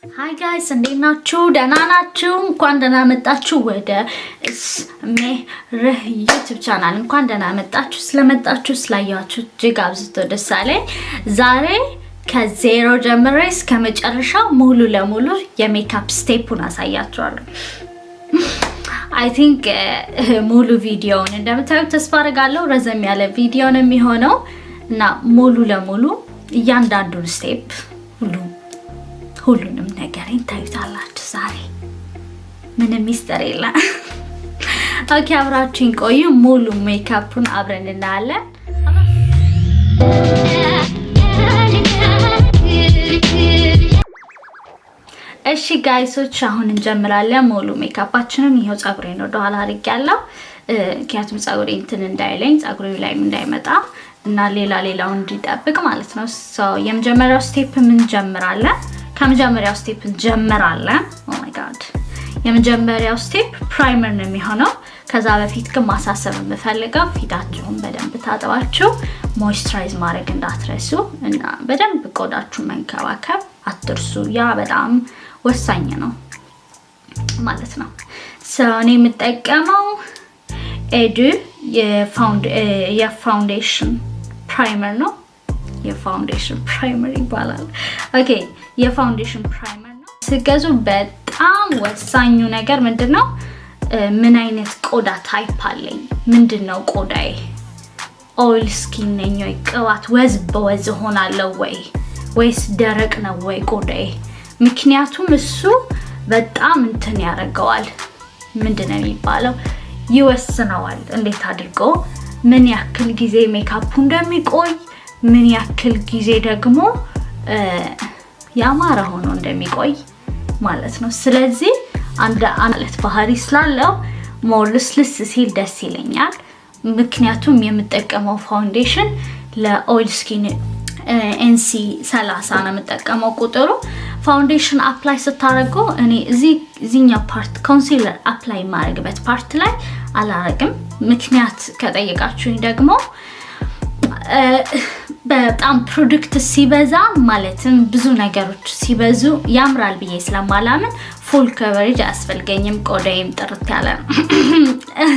Hi guys, እንዴት ናችሁ? ደህና ናችሁ? እንኳን ደህና መጣችሁ ወደ SmerBeauty YouTube ቻናል። እንኳን ደህና መጣችሁ። ስለመጣችሁ ስላያችሁ እጅግ አብዝቶ ደስ አለኝ። ዛሬ ከዜሮ ጀምሬ እስከ መጨረሻው ሙሉ ለሙሉ የሜካፕ ስቴፑን አሳያችኋለሁ። I think ሙሉ ቪዲዮውን እንደምታዩት ተስፋ አደርጋለሁ። ረዘም ያለ ቪዲዮ ነው የሚሆነው እና ሙሉ ለሙሉ እያንዳንዱን ስቴፕ ሁሉንም ነገር ታዩታላችሁ። ዛሬ ምንም ሚስጥር የለም። ኦኬ አብራችሁን ቆዩ። ሙሉ ሜካፑን አብረን እናያለን። እሺ ጋይሶች አሁን እንጀምራለን ሙሉ ሜካፓችንን። ይሄው ጸጉሬን ወደ ኋላ አድርጌያለሁ ምክንያቱም ጸጉሬ እንትን እንዳይለኝ ጸጉሬ ላይ እንዳይመጣ እና ሌላው እንዲጠብቅ ማለት ነው። የመጀመሪያው ስቴፕ ምን ጀምራለን? ከመጀመሪያው ስቴፕ እንጀምራለን። ኦ ማይ ጋድ የመጀመሪያው ስቴፕ ፕራይመር ነው የሚሆነው። ከዛ በፊት ግን ማሳሰብ የምፈልገው ፊታችሁን በደንብ ታጥባችሁ ሞይስቸራይዝ ማድረግ እንዳትረሱ እና በደንብ ቆዳችሁን መንከባከብ አትርሱ። ያ በጣም ወሳኝ ነው ማለት ነው። እኔ የምጠቀመው ኤዱ የፋውንዴሽን ፕራይመር ነው። የፋውንዴሽን ፕራይመር ይባላል። ኦኬ የፋውንዴሽን ፕራይመር ነው። ስገዙ በጣም ወሳኙ ነገር ምንድነው? ምን አይነት ቆዳ ታይፕ አለኝ? ምንድነው ቆዳዬ? ኦይል ስኪን ነኝ ወይ ቅባት ወዝ በወዝ ሆናለሁ ወይስ ደረቅ ነው ወይ ቆዳዬ? ምክንያቱም እሱ በጣም እንትን ያደርገዋል። ምንድነው የሚባለው? ይወስነዋል። እንዴት አድርጎ ምን ያክል ጊዜ ሜካፑ እንደሚቆይ ምን ያክል ጊዜ ደግሞ ያማረ ሆኖ እንደሚቆይ ማለት ነው። ስለዚህ አንድ አለት ባህሪ ስላለው ሞልስልስ ሲል ደስ ይለኛል። ምክንያቱም የምጠቀመው ፋውንዴሽን ለኦይል ስኪን NC 30 ነው የምጠቀመው ቁጥሩ። ፋውንዴሽን አፕላይ ስታረጉ እኔ እዚህኛው ፓርት ኮንሲለር አፕላይ ማድረግበት ፓርት ላይ አላረግም። ምክንያት ከጠየቃችሁኝ ደግሞ በጣም ፕሮዳክት ሲበዛ ማለትም ብዙ ነገሮች ሲበዙ ያምራል ብዬ ስለማላምን ፉል ከቨሬጅ አያስፈልገኝም። ቆዳዬም ጥርት ያለ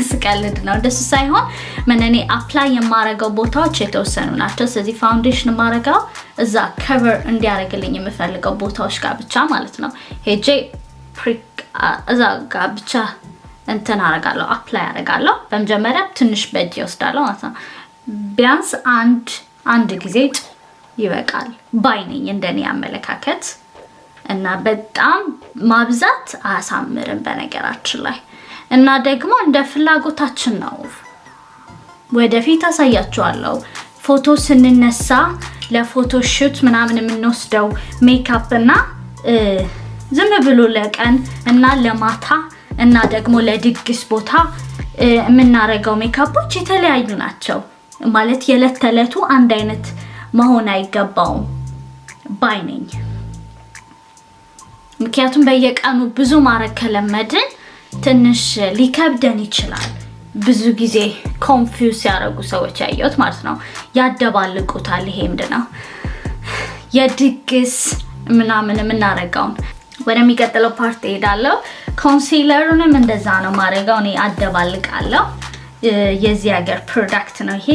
ስቀልድ ነው ደስ ሳይሆን እኔ አፕላይ የማረገው ቦታዎች የተወሰኑ ናቸው። ስለዚህ ፋውንዴሽን ማረጋው እዛ ከቨር እንዲያረግልኝ የምፈልገው ቦታዎች ጋር ብቻ ማለት ነው። ሄጄ እዛ ጋር ብቻ እንትን አረጋለሁ አፕላይ አረጋለሁ። በመጀመሪያ ትንሽ በእጅ ይወስዳለሁ ማለት ነው። ቢያንስ አንድ ጊዜ ይበቃል ባይነኝ እንደኔ አመለካከት እና በጣም ማብዛት አያሳምርም በነገራችን ላይ እና ደግሞ እንደ ፍላጎታችን ነው። ወደፊት አሳያችኋለሁ። ፎቶ ስንነሳ ለፎቶ ሹት ምናምን የምንወስደው ሜካፕ እና ዝም ብሎ ለቀን እና ለማታ እና ደግሞ ለድግስ ቦታ የምናረገው ሜካፖች የተለያዩ ናቸው። ማለት የዕለት ተዕለቱ አንድ አይነት መሆን አይገባውም ባይነኝ። ምክንያቱም በየቀኑ ብዙ ማረግ ከለመድን ትንሽ ሊከብደን ይችላል። ብዙ ጊዜ ኮንፊውዝ ያደርጉ ሰዎች ያየሁት ማለት ነው ያደባልቁታል። ይሄ ምንድነው የድግስ ምናምን የምናረጋውን። ወደሚቀጥለው ፓርት እሄዳለሁ። ኮንሲለሩንም እንደዛ ነው ማረጋው። እኔ አደባልቃለሁ። የዚህ ሀገር ፕሮዳክት ነው ይሄ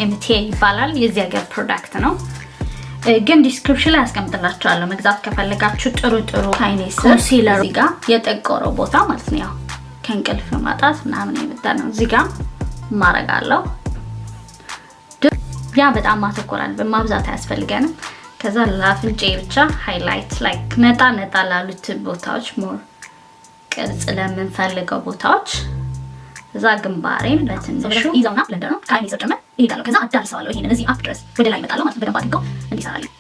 MTA ይባላል። የዚህ ሀገር ፕሮዳክት ነው ግን ዲስክሪፕሽን ላይ አስቀምጥላችኋለሁ መግዛት ከፈለጋችሁ። ጥሩ ቻይኒስ ኮንሲለር እዚህ ጋር የጠቆረው ቦታ ማለት ነው። ያው ከእንቅልፍ ማጣት ምናምን የመጣ ነው። እዚህ ጋር ማረጋለሁ። ያ በጣም ማተኮራል በማብዛት አያስፈልገንም። ከዛ ላፍንጬ ብቻ ሃይላይት ላይክ ነጣ ላሉት ቦታዎች ሞር ቅርጽ ለምንፈልገው ቦታዎች እዛ ግንባሬን በትንሹ ይዘውና ብለንደር ነው ካይኒ ሰደመ ይሄዳለው። ከዛ አዳርሰዋለሁ። ይሄንን እዚህ አፕ ድረስ ወደ ላይ መጣለው ማለት በደንብ አድርገው እንዲሰራልኝ።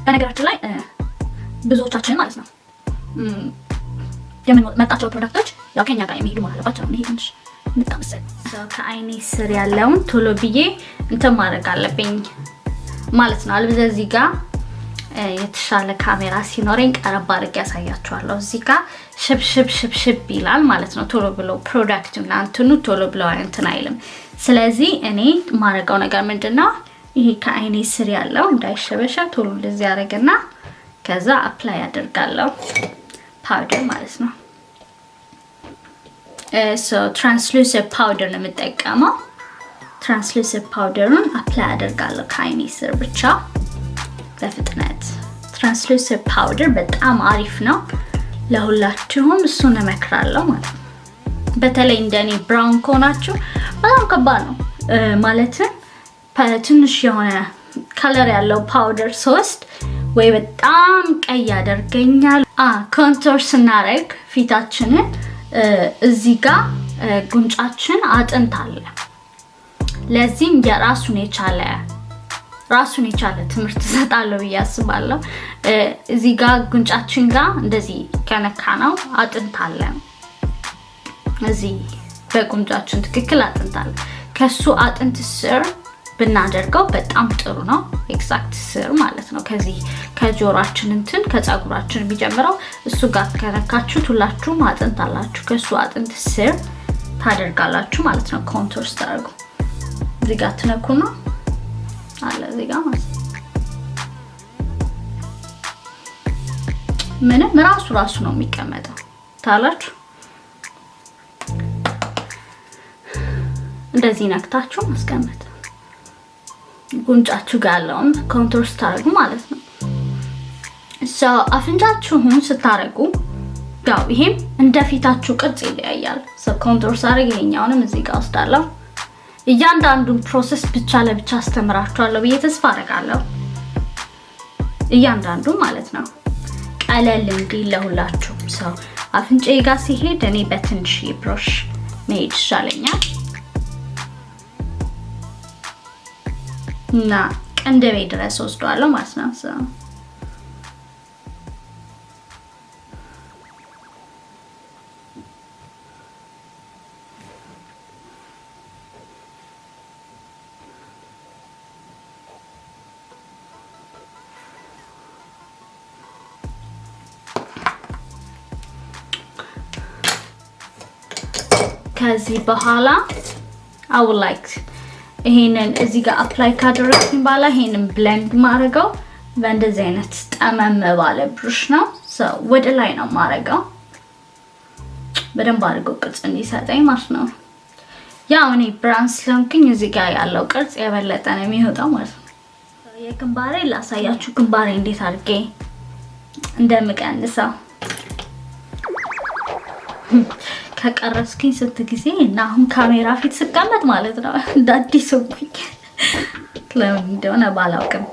በነገራችን ላይ ብዙዎቻችን ማለት ነው የምንመጣቸው ፕሮዳክቶች ያው ከኛ ጋር የሚሄዱ ማለት አለባቸው። ይሄ ትንሽ እንጣምሰል ከአይኔ ስር ያለውን ቶሎ ብዬ እንትን ማድረግ አለብኝ ማለት ነው። አልበለዚያ እዚህ ጋር የተሻለ ካሜራ ሲኖረኝ ቀረብ አድርጌ ያሳያችኋለሁ። እዚህ ጋር ሽብሽብ ይላል ማለት ነው። ቶሎ ብሎ ፕሮዳክት እና እንትኑ ቶሎ ብሎ እንትን አይልም። ስለዚህ እኔ ማረጋው ነገር ምንድነው ይሄ ከአይኔ ስር ያለው እንዳይሸበሸብ ቶሎ እንደዚህ ያደርግና ከዛ አፕላይ አደርጋለሁ ፓውደር ማለት ነው። ትራንስሉሲቭ ፓውደር ነው የምጠቀመው። ትራንስሉሲቭ ፓውደሩን አፕላይ አደርጋለሁ ከአይኔ ስር ብቻ ለፍጥነት። ትራንስሉሲቭ ፓውደር በጣም አሪፍ ነው ለሁላችሁም፣ እሱን እመክራለሁ ማለት ነው። በተለይ እንደኔ ብራውን ከሆናችሁ በጣም ከባድ ነው ማለትም ትንሽ የሆነ ከለር ያለው ፓውደር ሶስት ወይ በጣም ቀይ ያደርገኛል። ኮንቶር ስናረግ ፊታችንን እዚህ ጋር ጉንጫችን አጥንት አለ። ለዚህም የራሱን የቻለ ትምህርት ሰጣለሁ ብዬ አስባለሁ። እዚህ ጋር ጉንጫችን ጋር እንደዚህ ከነካ ነው አጥንት አለ። እዚህ በጉንጫችን ትክክል አጥንት አለ። ከሱ አጥንት ስር ብናደርገው በጣም ጥሩ ነው። ኤግዛክት ስር ማለት ነው። ከዚህ ከጆሮአችን እንትን ከፀጉራችን የሚጀምረው እሱ ጋር ከነካችሁ ሁላችሁም አጥንት አላችሁ። ከሱ አጥንት ስር ታደርጋላችሁ ማለት ነው። ኮንቶር ስታደርጉ እዚህ ጋር ትነኩና አለ እዚህ ጋር ማለት ምንም ራሱ ነው የሚቀመጠው ታላችሁ። እንደዚህ ነክታችሁ ማስቀመጥ ጉንጫችሁ ጋር ያለውን ኮንቶር ስታደርጉ ማለት ነው። አፍንጫችሁን ስታደርጉ ያው ይሄም እንደፊታችሁ ቅርጽ ይለያያል። ኮንቶር ሳደርግ ይሄኛውንም እዚህ ጋር ወስዳለሁ። እያንዳንዱን ፕሮሰስ ብቻ ለብቻ አስተምራችኋለሁ ብዬ ተስፋ አደርጋለሁ። እያንዳንዱ ማለት ነው ቀለል እንዲል ለሁላችሁም። አፍንጫዬ ጋር ሲሄድ እኔ በትንሽ ብሩሽ መሄድ ይሻለኛል እና ቅንድቤ ድረስ ወስደዋለሁ ማለት ነው። ከዚህ በኋላ I would like ይሄንን እዚህ ጋር አፕላይ ካደረግኩኝ በኋላ ይሄንን ብሌንድ ማድረገው በእንደዚህ አይነት ጠመም ባለ ብሩሽ ነው። ወደ ላይ ነው ማድረገው በደንብ አድርጎ ቅርጽ እንዲሰጠኝ ማለት ነው። ያው እኔ ብራንስ ስለሆንኩኝ እዚህ ጋር ያለው ቅርጽ የበለጠ ነው የሚወጣው ማለት ነው። የግንባሬ ላሳያችሁ ግንባሬ እንዴት አድርጌ እንደምቀንሰው ከቀረስኩኝ ስንት ጊዜ እና አሁን ካሜራ ፊት ስቀመጥ ማለት ነው እንዳዲስ ሆንኩኝ። ለምን እንደሆነ ባላውቅም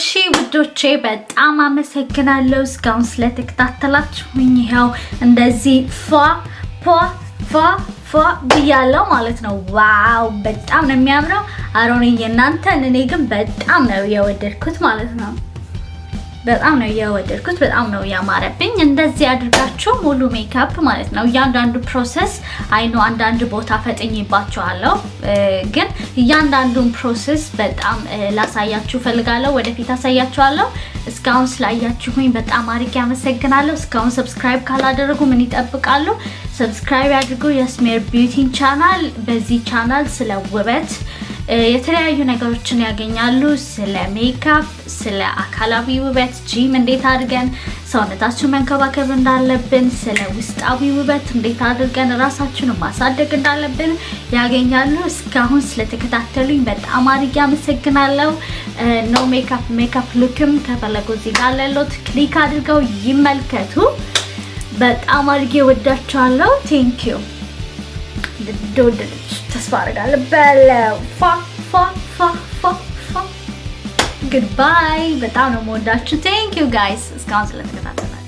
እሺ ውዶቼ በጣም አመሰግናለሁ እስካሁን ስለተከታተላችሁኝ። ይሄው እንደዚህ ፏ ብያለሁ ማለት ነው። ዋው በጣም ነው የሚያምረው። አሮንዬ እናንተን እኔ ግን በጣም ነው የወደድኩት ማለት ነው። በጣም ነው የወደድኩት። በጣም ነው ያማረብኝ። እንደዚህ አድርጋችሁ ሙሉ ሜካፕ ማለት ነው እያንዳንዱ ፕሮሰስ አይኑ አንዳንድ ቦታ ፈጥኝባችኋለሁ፣ ግን እያንዳንዱን ፕሮሰስ በጣም ላሳያችሁ ፈልጋለሁ። ወደፊት አሳያችኋለሁ። እስካሁን ስላያችሁኝ በጣም አሪፍ ያመሰግናለሁ። እስካሁን ሰብስክራይብ ካላደረጉ ምን ይጠብቃሉ? ሰብስክራይብ አድርጉ የስmerBeauty ቻናል። በዚህ ቻናል ስለ ውበት የተለያዩ ነገሮችን ያገኛሉ። ስለ ሜካፕ፣ ስለ አካላዊ ውበት፣ ጂም እንዴት አድርገን ሰውነታችንን መንከባከብ እንዳለብን፣ ስለ ውስጣዊ ውበት እንዴት አድርገን ራሳችንን ማሳደግ እንዳለብን ያገኛሉ። እስካሁን ስለተከታተሉኝ በጣም አድርጌ አመሰግናለሁ። ኖ ሜካፕ ሉክም ከፈለጉ እዚህ ጋር ያለውት ክሊክ አድርገው ይመልከቱ። በጣም አድርጌ ወዳችኋለሁ። ቴንክ ዩ እንደወደዳችሁ ተስፋ አደርጋለሁ። በለው ጉድባይ። በጣም ነው የምወዳችሁ። ቴንክ ዩ ጋይስ እስካሁን ስለተከታተላችሁ።